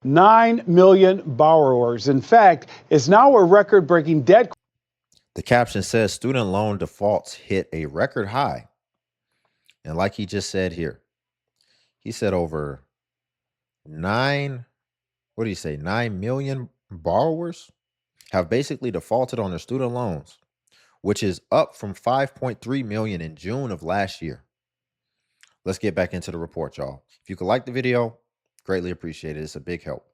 9 million borrowers. In fact, it's now a record-breaking debt. The caption says student loan defaults hit a record high. And like he just said here, he said over 9 million borrowers have basically defaulted on their student loans, which is up from 5.3 million in June of last year. Let's get back into the report, y'all. If you could like the video, greatly appreciate it. It's a big help.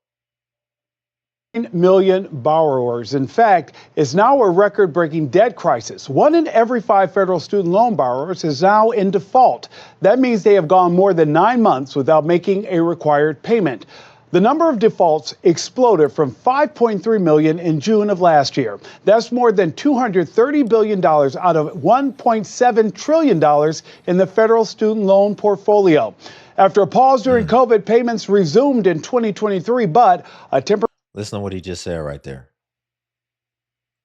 9 million borrowers. In fact, it's now a record-breaking debt crisis. 1 in every 5 federal student loan borrowers is now in default. That means they have gone more than 9 months without making a required payment. The number of defaults exploded from 5.3 million in June of last year. That's more than $230 billion out of $1.7 trillion in the federal student loan portfolio. After a pause during COVID, payments resumed in 2023, but a temporary... Listen to what he just said right there.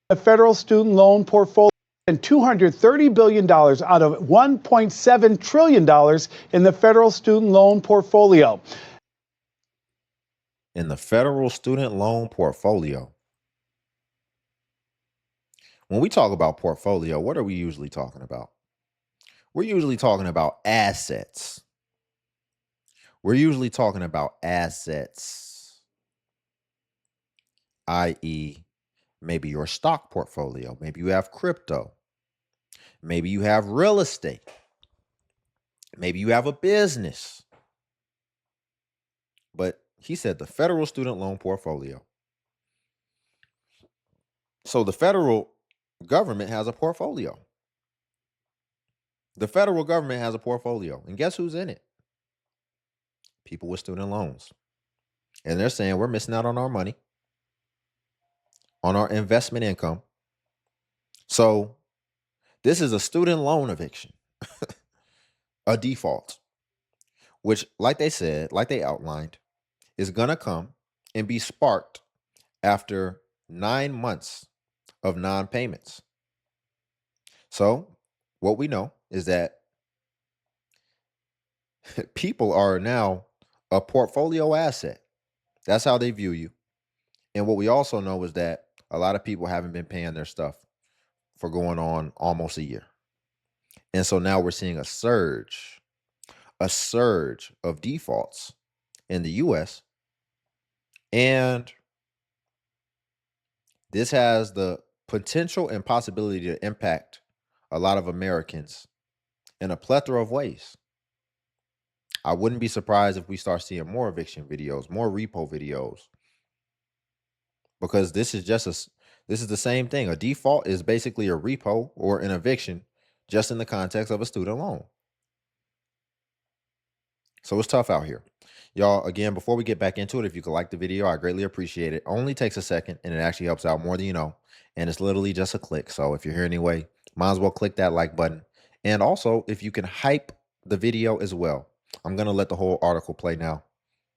The federal student loan portfolio and $230 billion out of $1.7 trillion in the federal student loan portfolio. In the federal student loan portfolio. When we talk about portfolio, what are we usually talking about? We're usually talking about assets. We're usually talking about assets, i.e., maybe your stock portfolio. Maybe you have crypto. Maybe you have real estate. Maybe you have a business. But he said the federal student loan portfolio. So the federal government has a portfolio. The federal government has a portfolio. And guess who's in it? People with student loans. And they're saying we're missing out on our money, on our investment income. So this is a student loan eviction, a default, which, like they said, like they outlined, is going to come and be sparked after 9 months of non-payments. So what we know is that people are now a portfolio asset. That's how they view you. And what we also know is that a lot of people haven't been paying their stuff for going on almost a year. And so now we're seeing a surge of defaults in the US. And this has the potential and possibility to impact a lot of Americans in a plethora of ways. I wouldn't be surprised if we start seeing more eviction videos, more repo videos, because this is the same thing. A default is basically a repo or an eviction, just in the context of a student loan. So it's tough out here. Y'all, again, before we get back into it, if you could like the video, I greatly appreciate it. Only takes a second, and it actually helps out more than you know. And it's literally just a click. So if you're here anyway, might as well click that like button. And also, if you can hype the video as well. I'm going to let the whole article play now.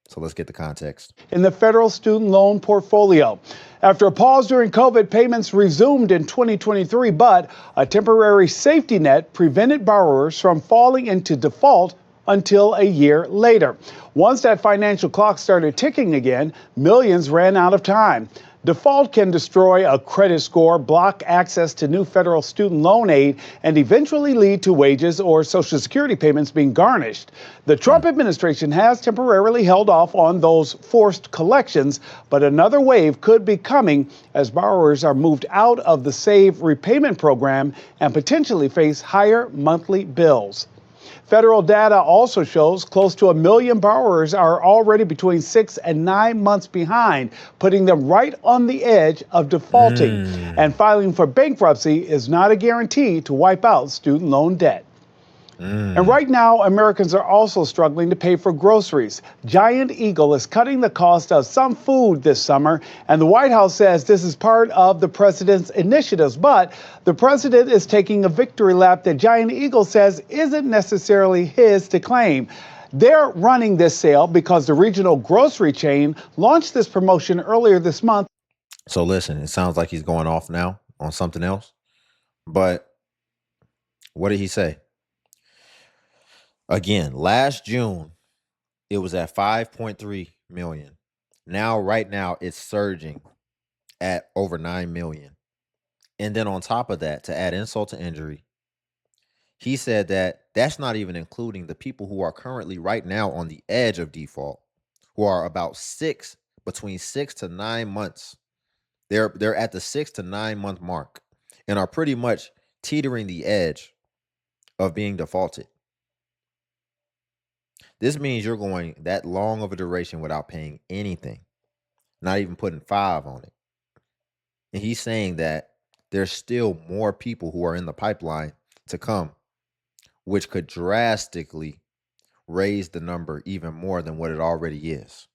So let's get the context. In the federal student loan portfolio. After a pause during COVID, payments resumed in 2023, but a temporary safety net prevented borrowers from falling into default until a year later. Once that financial clock started ticking again, millions ran out of time. Default can destroy a credit score, block access to new federal student loan aid, and eventually lead to wages or Social Security payments being garnished. The Trump administration has temporarily held off on those forced collections, but another wave could be coming as borrowers are moved out of the Save Repayment program and potentially face higher monthly bills. Federal data also shows close to 1 million borrowers are already between 6 and 9 months behind, putting them right on the edge of defaulting. And filing for bankruptcy is not a guarantee to wipe out student loan debt. And right now, Americans are also struggling to pay for groceries. Giant Eagle is cutting the cost of some food this summer, and the White House says this is part of the president's initiatives. But the president is taking a victory lap that Giant Eagle says isn't necessarily his to claim. They're running this sale because the regional grocery chain launched this promotion earlier this month. So listen, it sounds like he's going off now on something else. But what did he say? Again, last June, it was at 5.3 million. Now, right now, it's surging at over 9 million. And then on top of that, to add insult to injury, he said that that's not even including the people who are currently right now on the edge of default, who are about between 6 to 9 months. They're at the 6 to 9 month mark and are pretty much teetering the edge of being defaulted. This means you're going that long of a duration without paying anything, not even putting 5 on it. And he's saying that there's still more people who are in the pipeline to come, which could drastically raise the number even more than what it already is.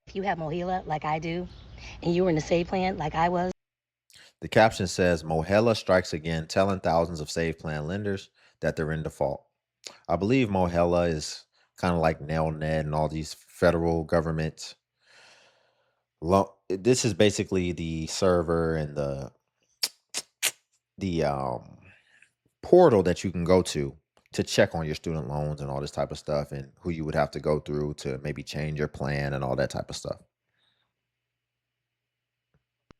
If you have Mohela like I do, and you were in the Save Plan like I was. The caption says, Mohela strikes again, telling thousands of Save Plan lenders that they're in default. I believe Mohela is kind of like Nelnet and all these federal government. This is basically the server and the portal that you can go to check on your student loans and all this type of stuff, and who you would have to go through to maybe change your plan and all that type of stuff.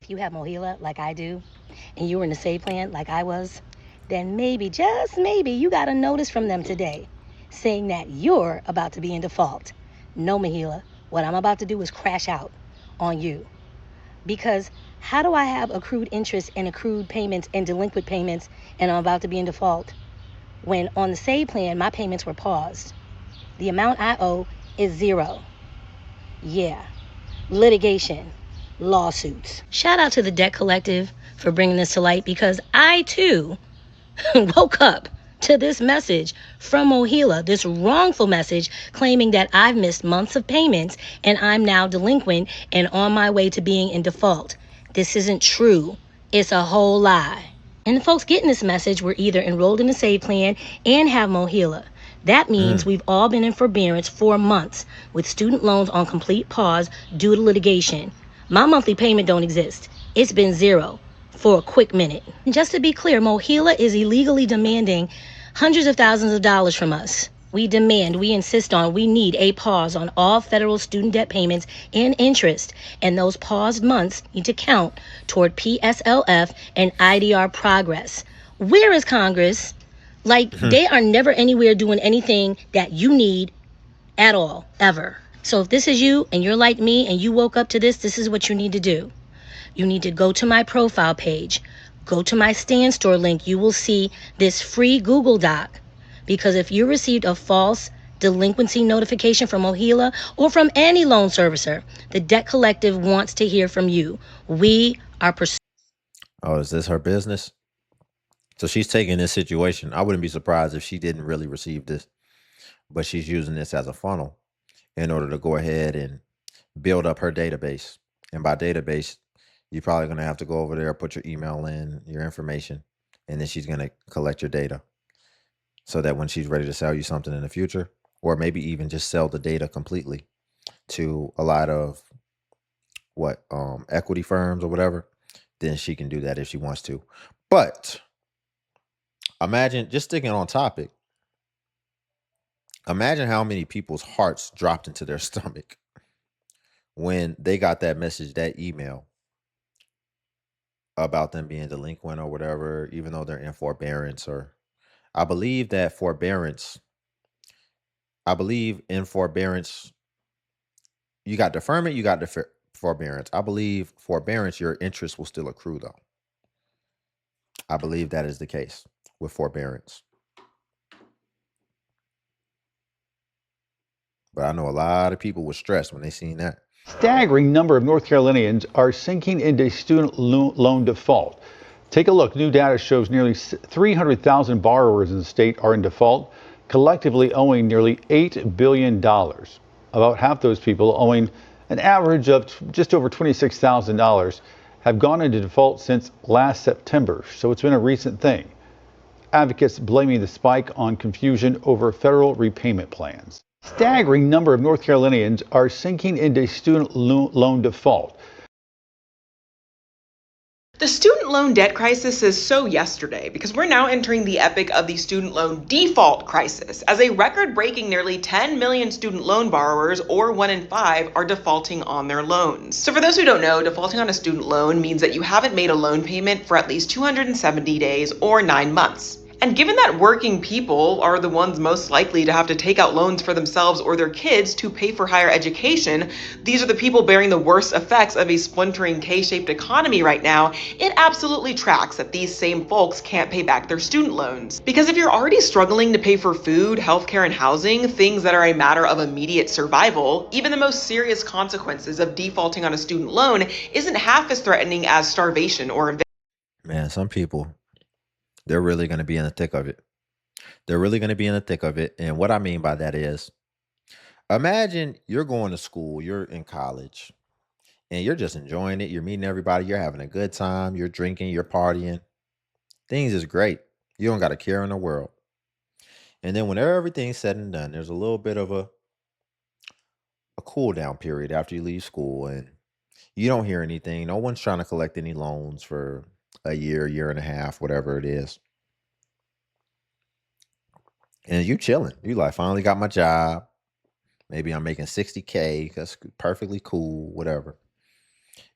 If you have Mohela like I do, and you were in the Save Plan like I was, then maybe, just maybe, you got a notice from them today saying that you're about to be in default. No, Mohela, what I'm about to do is crash out on you. Because how do I have accrued interest and accrued payments and delinquent payments and I'm about to be in default when on the Save Plan my payments were paused? The amount I owe is 0. Yeah. Litigation, lawsuits. Shout out to the Debt Collective for bringing this to light, because I too woke up to this message from Mohela, this wrongful message claiming that I've missed months of payments and I'm now delinquent and on my way to being in default. This isn't true. It's a whole lie. And the folks getting this message were either enrolled in the Save Plan and have Mohela. That means we've all been in forbearance for months with student loans on complete pause due to litigation. My monthly payment don't exist. It's been 0 for a quick minute. And just to be clear, Mohela is illegally demanding hundreds of thousands of dollars from us. We demand, we insist on, we need a pause on all federal student debt payments and interest. And those paused months need to count toward PSLF and IDR progress. Where is Congress? Like, they are never anywhere doing anything that you need at all, ever. So if this is you and you're like me and you woke up to this, this is what you need to do. You need to go to my profile page, go to my Stand Store link. You will see this free Google Doc. Because if you received a false delinquency notification from Mohela or from any loan servicer, the Debt Collective wants to hear from you. We are pursuing. Oh, is this her business? So she's taking this situation. I wouldn't be surprised if she didn't really receive this, but she's using this as a funnel in order to go ahead and build up her database. And by database, you're probably going to have to go over there, put your email in, your information, and then she's going to collect your data so that when she's ready to sell you something in the future, or maybe even just sell the data completely to a lot of equity firms or whatever, then she can do that if she wants to. But imagine, just sticking on topic, imagine how many people's hearts dropped into their stomach when they got that message, that email about them being delinquent or whatever, even though they're in forbearance. Or I believe in forbearance, you got deferment, you got forbearance. I believe forbearance, your interest will still accrue though. I believe that is the case with forbearance. But I know a lot of people were stressed when they seen that. Staggering number of North Carolinians are sinking into student loan default. Take a look. New data shows nearly 300,000 borrowers in the state are in default, collectively owing nearly $8 billion. About half those people, owing an average of just over $26,000, have gone into default since last September, so it's been a recent thing. Advocates blaming the spike on confusion over federal repayment plans. Staggering number of North Carolinians are sinking into student loan default. The student loan debt crisis is so yesterday because we're now entering the epic of the student loan default crisis, as a record-breaking nearly 10 million student loan borrowers, or 1 in 5, are defaulting on their loans. So for those who don't know, defaulting on a student loan means that you haven't made a loan payment for at least 270 days or 9 months. And given that working people are the ones most likely to have to take out loans for themselves or their kids to pay for higher education, these are the people bearing the worst effects of a splintering K-shaped economy right now. It absolutely tracks that these same folks can't pay back their student loans. Because if you're already struggling to pay for food, healthcare, and housing, things that are a matter of immediate survival, even the most serious consequences of defaulting on a student loan isn't half as threatening as starvation or eviction. Man, some people, they're really going to be in the thick of it. They're really going to be in the thick of it. And what I mean by that is, imagine you're going to school, you're in college, and you're just enjoying it. You're meeting everybody, you're having a good time, you're drinking, you're partying. Things is great. You don't got a care in the world. And then when everything's said and done, there's a little bit of a cool down period after you leave school, and you don't hear anything. No one's trying to collect any loans for a year and a half, whatever it is. And you chilling. You like, finally got my job. Maybe I'm making 60K. That's perfectly cool, whatever.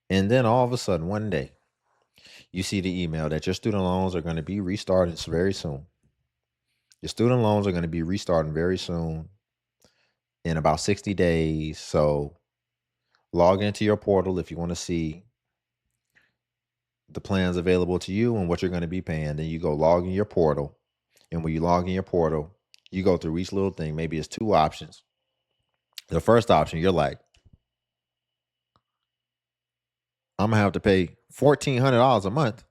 And then all of a sudden, one day, you see the email that your student loans are going to be restarted very soon. Your student loans are going to be restarting very soon, in about 60 days. So log into your portal if you want to see the plans available to you and what you're going to be paying. Then you go log in your portal. And when you log in your portal, you go through each little thing. Maybe it's 2 options. The first option, you're like, I'm going to have to pay $1,400 a month.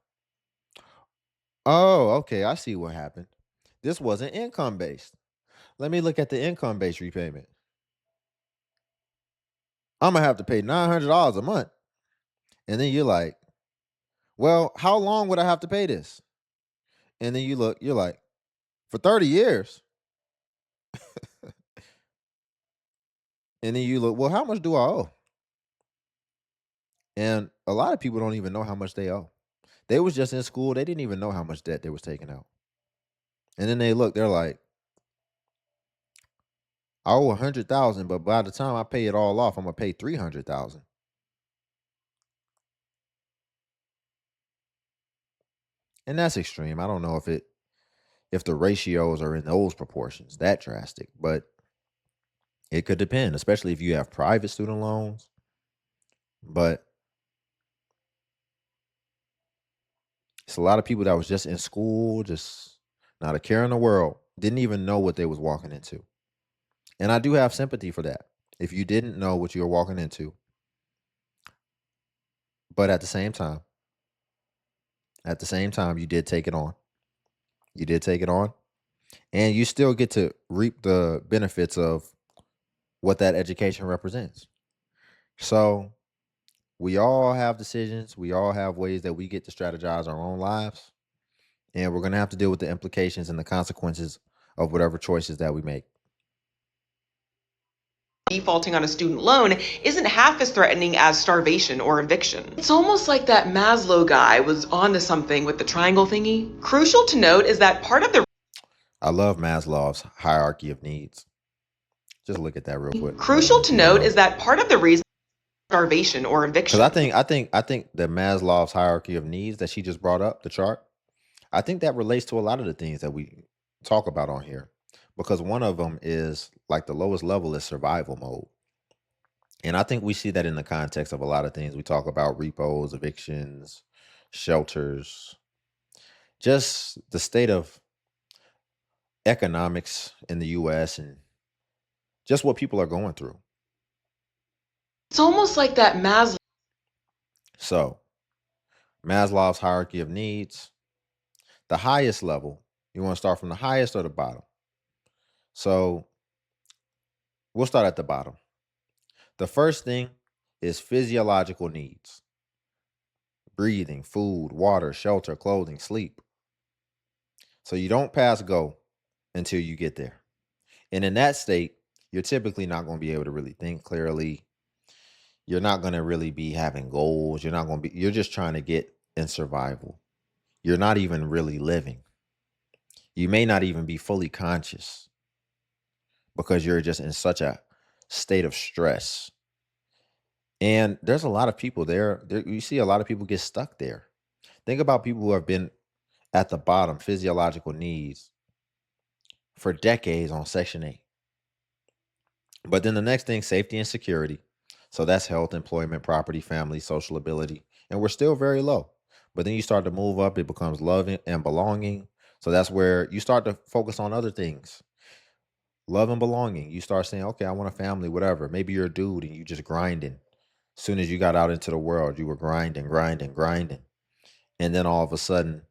Oh, okay. I see what happened. This wasn't income based. Let me look at the income based repayment. I'm going to have to pay $900 a month. And then you're like, well, how long would I have to pay this? And then you look, you're like, for 30 years. And then you look, well, how much do I owe? And a lot of people don't even know how much they owe. They was just in school. They didn't even know how much debt they was taking out. And then they look, they're like, I owe 100,000, but by the time I pay it all off, I'm gonna pay 300,000. And that's extreme. I don't know if the ratios are in those proportions that drastic, but it could depend, especially if you have private student loans. But it's a lot of people that was just in school, just not a care in the world, didn't even know what they was walking into. And I do have sympathy for that. If you didn't know what you were walking into, but at the same time, you did take it on. You did take it on, and you still get to reap the benefits of what that education represents. So we all have decisions. We all have ways that we get to strategize our own lives. And we're going to have to deal with the implications and the consequences of whatever choices that we make. Defaulting on a student loan isn't half as threatening as starvation or eviction. It's almost like that Maslow guy was onto something with the triangle thingy. Crucial to note is that part of the I love Maslow's hierarchy of needs. Just look at that real quick. Crucial to note is that part of the reason starvation or eviction. Because I think the Maslow's hierarchy of needs that she just brought up, the chart, I think that relates to a lot of the things that we talk about on here. Because one of them is like the lowest level is survival mode. And I think we see that in the context of a lot of things. We talk about repos, evictions, shelters, just the state of economics in the US and just what people are going through. It's almost like that Maslow. So, Maslow's hierarchy of needs, the highest level, you want to start from the highest or the bottom? So, we'll start at the bottom. The first thing is physiological needs: breathing, food, water, shelter, clothing, sleep. So, you don't pass go until you get there. And in that state, you're typically not going to be able to really think clearly. You're not going to really be having goals. You're just trying to get in survival. You're not even really living. You may not even be fully conscious because you're just in such a state of stress. And there's a lot of people there. You see a lot of people get stuck there. Think about people who have been at the bottom, physiological needs, for decades on Section 8. But then the next thing, safety and security. So that's health, employment, property, family, social ability. And we're still very low. But then you start to move up, it becomes love and belonging. So that's where you start to focus on other things. Love and belonging. You start saying, okay, I want a family, whatever. Maybe you're a dude and you just grinding. As soon as you got out into the world, you were grinding. And then all of a sudden,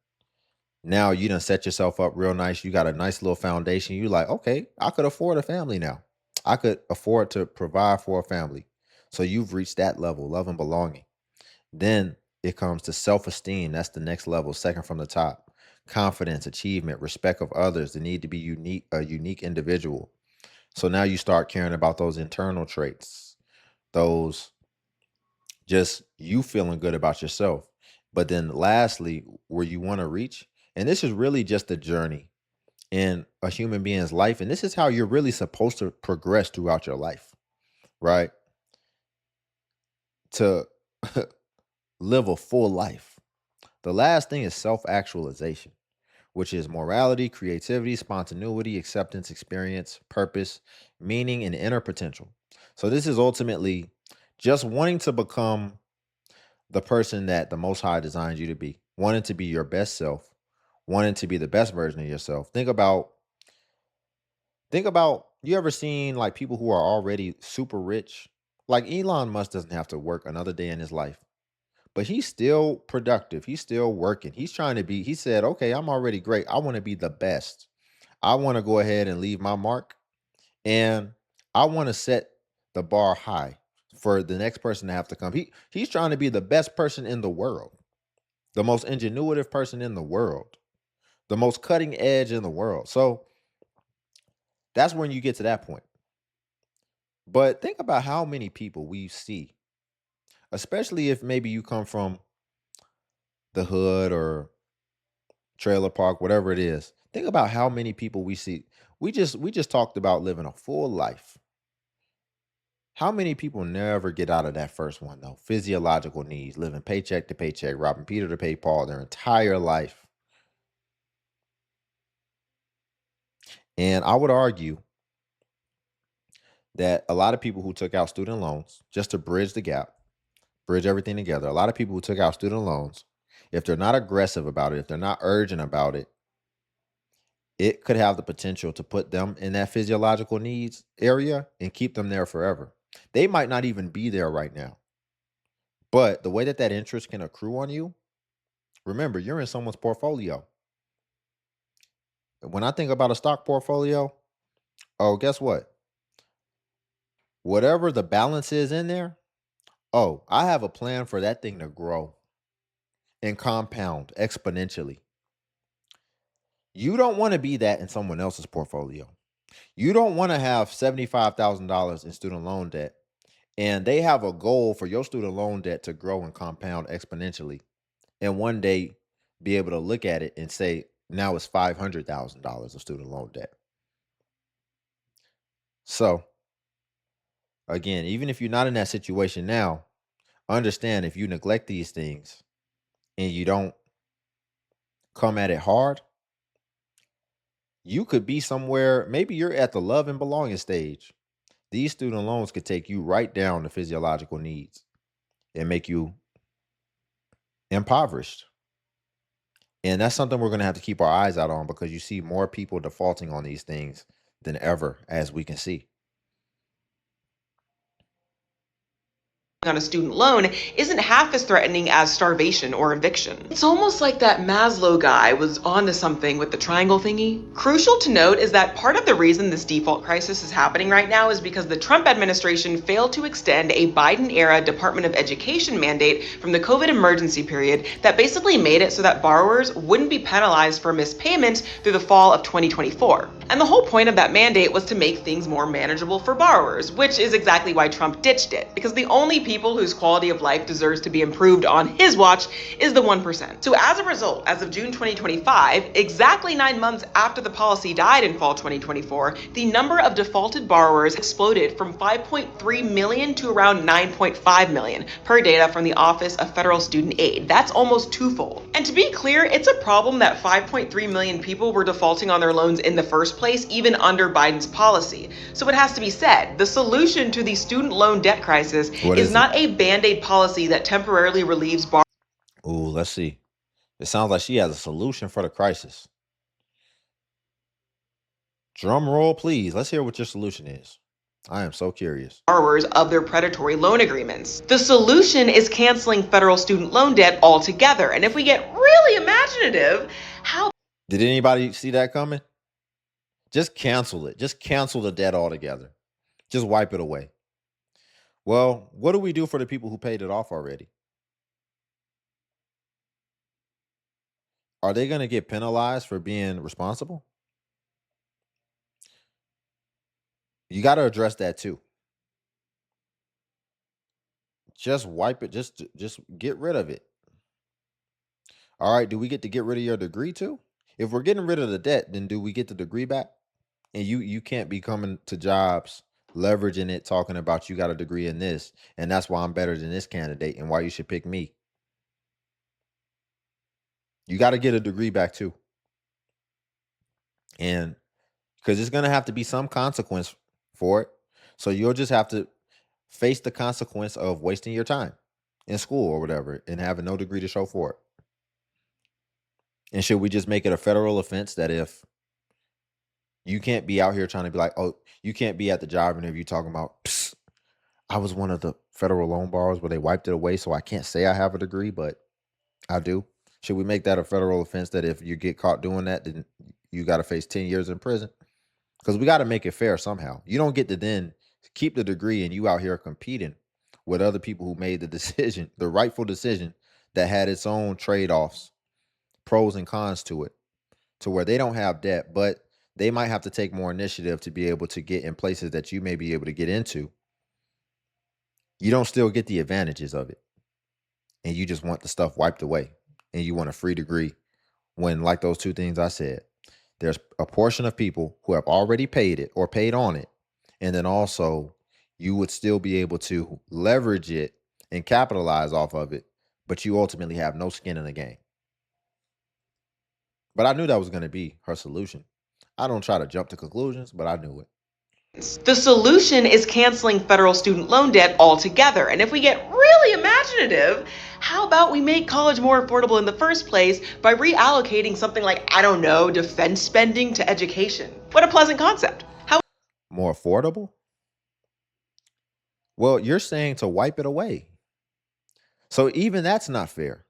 now you done set yourself up real nice. You got a nice little foundation. You like, okay, I could afford a family now. I could afford to provide for a family. So you've reached that level, love and belonging. Then it comes to self-esteem. That's the next level, second from the top. Confidence, achievement, respect of others, the need to be unique, a unique individual. So now you start caring about those internal traits, those just you feeling good about yourself. But then lastly, where you want to reach, and this is really just a journey in a human being's life. And this is how you're really supposed to progress throughout your life, right? To live a full life. The last thing is self-actualization, which is morality, creativity, spontaneity, acceptance, experience, purpose, meaning, and inner potential. So this is ultimately just wanting to become the person that the Most High designed you to be, wanting to be your best self, wanting to be the best version of yourself. Think about you ever seen like people who are already super rich? Like Elon Musk doesn't have to work another day in his life, but he's still productive. He's still working. He said, okay, I'm already great. I want to be the best. I want to go ahead and leave my mark, and I want to set the bar high for the next person to have to come. He's trying to be the best person in the world, the most ingenuitive person in the world, the most cutting edge in the world. So that's when you get to that point. But think about how many people we see, especially if maybe you come from the hood or trailer park, whatever it is. Think about how many people we see. We just talked about living a full life. How many people never get out of that first one though? Physiological needs, living paycheck to paycheck, robbing Peter to pay Paul their entire life. And I would argue that a lot of people who took out student loans just to bridge the gap, bridge everything together, a lot of people who took out student loans, if they're not aggressive about it, if they're not urgent about it, it could have the potential to put them in that physiological needs area and keep them there forever. They might not even be there right now. But the way that interest can accrue on you, remember, you're in someone's portfolio. When I think about a stock portfolio, oh, guess what? Whatever the balance is in there, oh, I have a plan for that thing to grow and compound exponentially. You don't want to be that in someone else's portfolio. You don't want to have $75,000 in student loan debt, and they have a goal for your student loan debt to grow and compound exponentially, and one day be able to look at it and say, now it's $500,000 of student loan debt. So, again, even if you're not in that situation now, understand if you neglect these things and you don't come at it hard, you could be somewhere, maybe you're at the love and belonging stage. These student loans could take you right down to physiological needs and make you impoverished. And that's something we're going to have to keep our eyes out on, because you see more people defaulting on these things than ever, as we can see. On a student loan isn't half as threatening as starvation or eviction. It's almost like that Maslow guy was onto something with the triangle thingy. Crucial to note is that part of the reason this default crisis is happening right now is because the Trump administration failed to extend a Biden-era Department of Education mandate from the COVID emergency period that basically made it so that borrowers wouldn't be penalized for missed payments through the fall of 2024. And the whole point of that mandate was to make things more manageable for borrowers, which is exactly why Trump ditched it, because the only people people whose quality of life deserves to be improved on his watch is the 1%. So as a result, as of June 2025, exactly 9 months after the policy died in fall 2024, the number of defaulted borrowers exploded from 5.3 million to around 9.5 million, per data from the Office of Federal Student Aid. That's almost twofold. And to be clear, it's a problem that 5.3 million people were defaulting on their loans in the first place, even under Biden's policy. So it has to be said, the solution to the student loan debt crisis is not a band-aid policy that temporarily relieves borrowers. Ooh, let's see. It sounds like she has a solution for the crisis. Drum roll, please. Let's hear what your solution is. I am so curious. Borrowers of their predatory loan agreements. The solution is canceling federal student loan debt altogether. And if we get really imaginative, how... Did anybody see that coming? Just cancel it. Just cancel the debt altogether. Just wipe it away. Well, what do we do for the people who paid it off already? Are they going to get penalized for being responsible? You got to address that too. Just wipe it. Just get rid of it. All right. Do we get to get rid of your degree too? If we're getting rid of the debt, then do we get the degree back? And you can't be coming to jobs leveraging it, talking about you got a degree in this, and that's why I'm better than this candidate and why you should pick me. You got to get a degree back too. And because it's going to have to be some consequence for it. So you'll just have to face the consequence of wasting your time in school or whatever and having no degree to show for it. And should we just make it a federal offense that if you can't be out here trying to be like, oh, you can't be at the job interview talking about, psst, I was one of the federal loan borrowers where they wiped it away, so I can't say I have a degree, but I do. Should we make that a federal offense that if you get caught doing that, then you got to face 10 years in prison? Because we got to make it fair somehow. You don't get to then keep the degree and you out here competing with other people who made the decision, the rightful decision that had its own trade-offs, pros and cons to it, to where they don't have debt, but they might have to take more initiative to be able to get in places that you may be able to get into. You don't still get the advantages of it. And you just want the stuff wiped away. And you want a free degree when, like those two things I said, there's a portion of people who have already paid it or paid on it. And then also you would still be able to leverage it and capitalize off of it, but you ultimately have no skin in the game. But I knew that was going to be her solution. I don't try to jump to conclusions, but I knew it. The solution is canceling federal student loan debt altogether. And if we get really imaginative, how about we make college more affordable in the first place by reallocating something like, I don't know, defense spending to education? What a pleasant concept. How more affordable? Well, you're saying to wipe it away. So even that's not fair.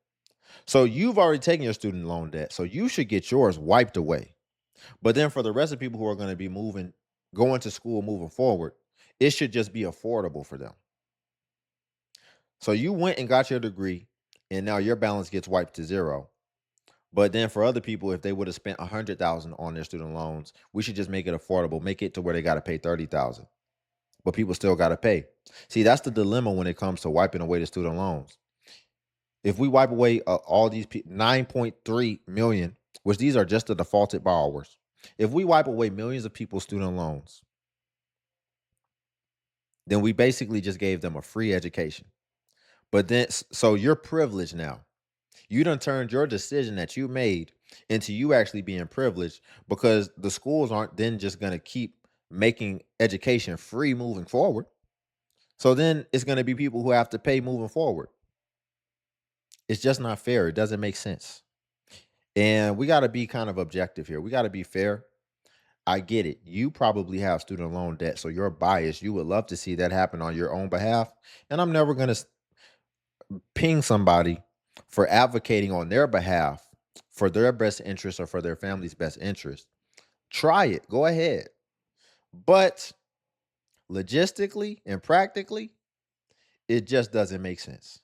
So you've already taken your student loan debt, so you should get yours wiped away. But then for the rest of people who are going to be going to school, moving forward, it should just be affordable for them. So you went and got your degree, and now your balance gets wiped to zero. But then for other people, if they would have spent $100,000 on their student loans, we should just make it affordable, make it to where they got to pay $30,000. But people still got to pay. See, that's the dilemma when it comes to wiping away the student loans. If we wipe away all these 9.3 million, which these are just the defaulted borrowers, if we wipe away millions of people's student loans, then we basically just gave them a free education. But then, so you're privileged now. You done turned your decision that you made into you actually being privileged, because the schools aren't then just going to keep making education free moving forward. So then it's going to be people who have to pay moving forward. It's just not fair. It doesn't make sense. And we got to be kind of objective here. We got to be fair. I get it. You probably have student loan debt, so you're biased. You would love to see that happen on your own behalf. And I'm never going to ping somebody for advocating on their behalf for their best interest or for their family's best interest. Try it. Go ahead. But logistically and practically, it just doesn't make sense.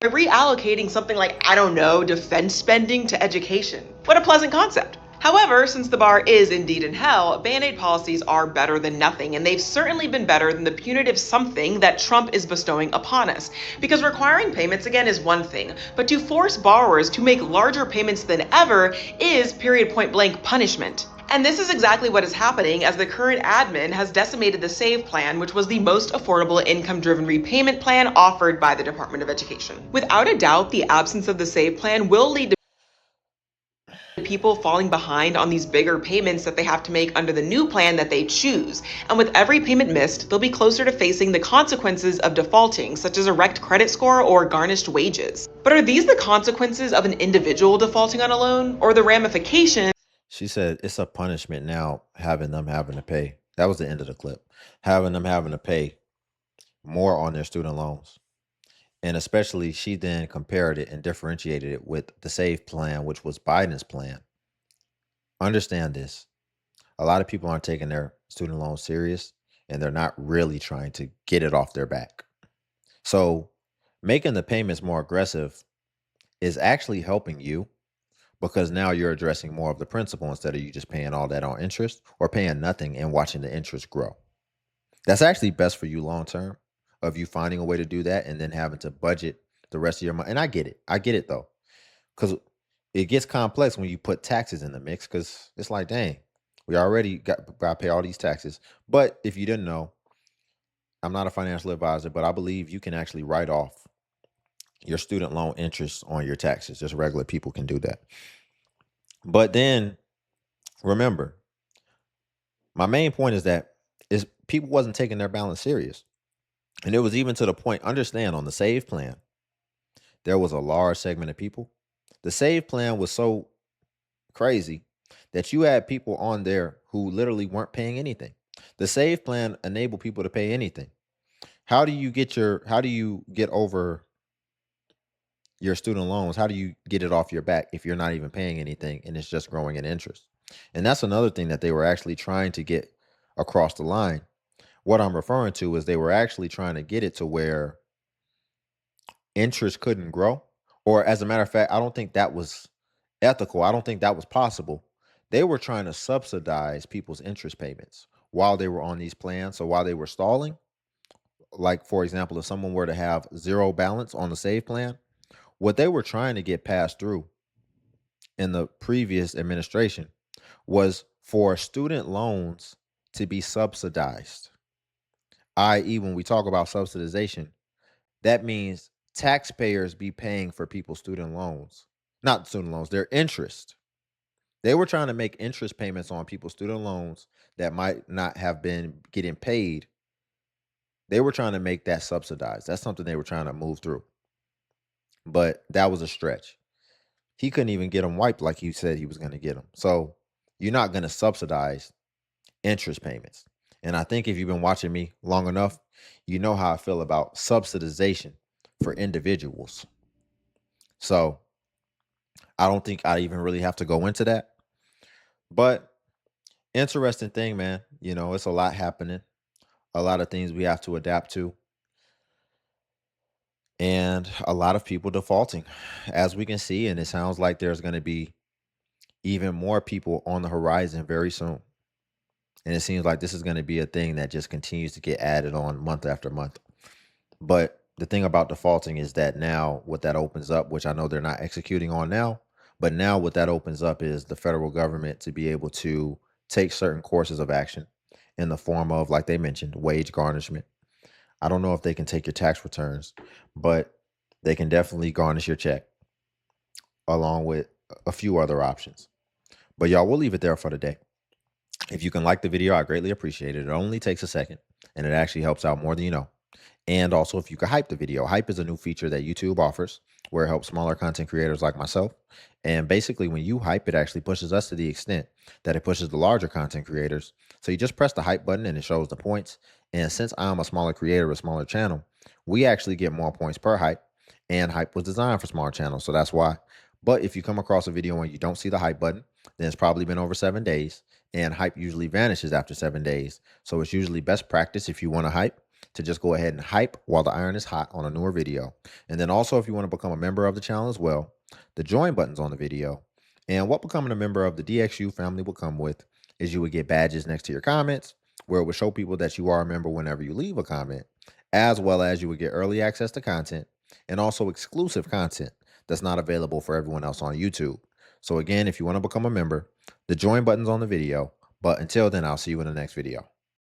by reallocating something like, I don't know, defense spending to education? What a pleasant concept. However, since the bar is indeed in hell, Band-Aid policies are better than nothing, and they've certainly been better than the punitive something that Trump is bestowing upon us. Because requiring payments again is one thing, but to force borrowers to make larger payments than ever is period point blank punishment. And this is exactly what is happening, as the current admin has decimated the SAVE plan, which was the most affordable income-driven repayment plan offered by the Department of Education. Without a doubt, the absence of the SAVE plan will lead to people falling behind on these bigger payments that they have to make under the new plan that they choose. And with every payment missed, they'll be closer to facing the consequences of defaulting, such as a wrecked credit score or garnished wages. But are these the consequences of an individual defaulting on a loan, or the ramifications? She said it's a punishment now having to pay. That was the end of the clip. Having to pay more on their student loans. And especially she then compared it and differentiated it with the SAVE plan, which was Biden's plan. Understand this. A lot of people aren't taking their student loans serious, and they're not really trying to get it off their back. So making the payments more aggressive is actually helping you, because now you're addressing more of the principal instead of you just paying all that on interest or paying nothing and watching the interest grow. That's actually best for you long term, of you finding a way to do that and then having to budget the rest of your money. And I get it though, because it gets complex when you put taxes in the mix, because it's like, dang, we already got to pay all these taxes. But if you didn't know, I'm not a financial advisor, but I believe you can actually write off your student loan interest on your taxes. Just regular people can do that. But then remember, my main point is that people wasn't taking their balance serious. And it was even to the point, understand, on the SAVE plan, there was a large segment of people. The SAVE plan was so crazy that you had people on there who literally weren't paying anything. The SAVE plan enabled people to pay anything. How do you get over your student loans? How do you get it off your back if you're not even paying anything and it's just growing in interest? And that's another thing that they were actually trying to get across the line. What I'm referring to is they were actually trying to get it to where interest couldn't grow. Or as a matter of fact, I don't think that was ethical. I don't think that was possible. They were trying to subsidize people's interest payments while they were on these plans. So while they were stalling, like, for example, if someone were to have zero balance on the SAVE plan, what they were trying to get passed through in the previous administration was for student loans to be subsidized. I.e., when we talk about subsidization, that means taxpayers be paying for people's student loans, not student loans, their interest. They were trying to make interest payments on people's student loans that might not have been getting paid. They were trying to make that subsidized. That's something they were trying to move through. But that was a stretch. He couldn't even get them wiped like he said he was going to get them. So you're not going to subsidize interest payments. And I think if you've been watching me long enough, you know how I feel about subsidization for individuals. So I don't think I even really have to go into that. But interesting thing, man. You know, it's a lot happening. A lot of things we have to adapt to. And a lot of people defaulting, as we can see. And it sounds like there's going to be even more people on the horizon very soon. And it seems like this is going to be a thing that just continues to get added on month after month. But the thing about defaulting is that now what that opens up, which I know they're not executing on now, but now what that opens up is the federal government to be able to take certain courses of action in the form of, like they mentioned, wage garnishment. I don't know if they can take your tax returns, but they can definitely garnish your check along with a few other options. But y'all, we'll leave it there for today. If you can like the video, I greatly appreciate it. It only takes a second, and it actually helps out more than you know. And also, if you could hype the video. Hype is a new feature that YouTube offers where it helps smaller content creators like myself. And basically, when you hype, it actually pushes us to the extent that it pushes the larger content creators. So you just press the hype button and it shows the points. And since I'm a smaller creator, a smaller channel, we actually get more points per hype. And hype was designed for smaller channels, so that's why. But if you come across a video and you don't see the hype button, then it's probably been over 7 days. And hype usually vanishes after 7 days. So it's usually best practice, if you want to hype, to just go ahead and hype while the iron is hot on a newer video. And then also, if you want to become a member of the channel as well, the join button's on the video. And what becoming a member of the DXU family will come with is you would get badges next to your comments, where it would show people that you are a member whenever you leave a comment, as well as you would get early access to content and also exclusive content that's not available for everyone else on YouTube. So again, if you want to become a member, the join button's on the video. But until then, I'll see you in the next video.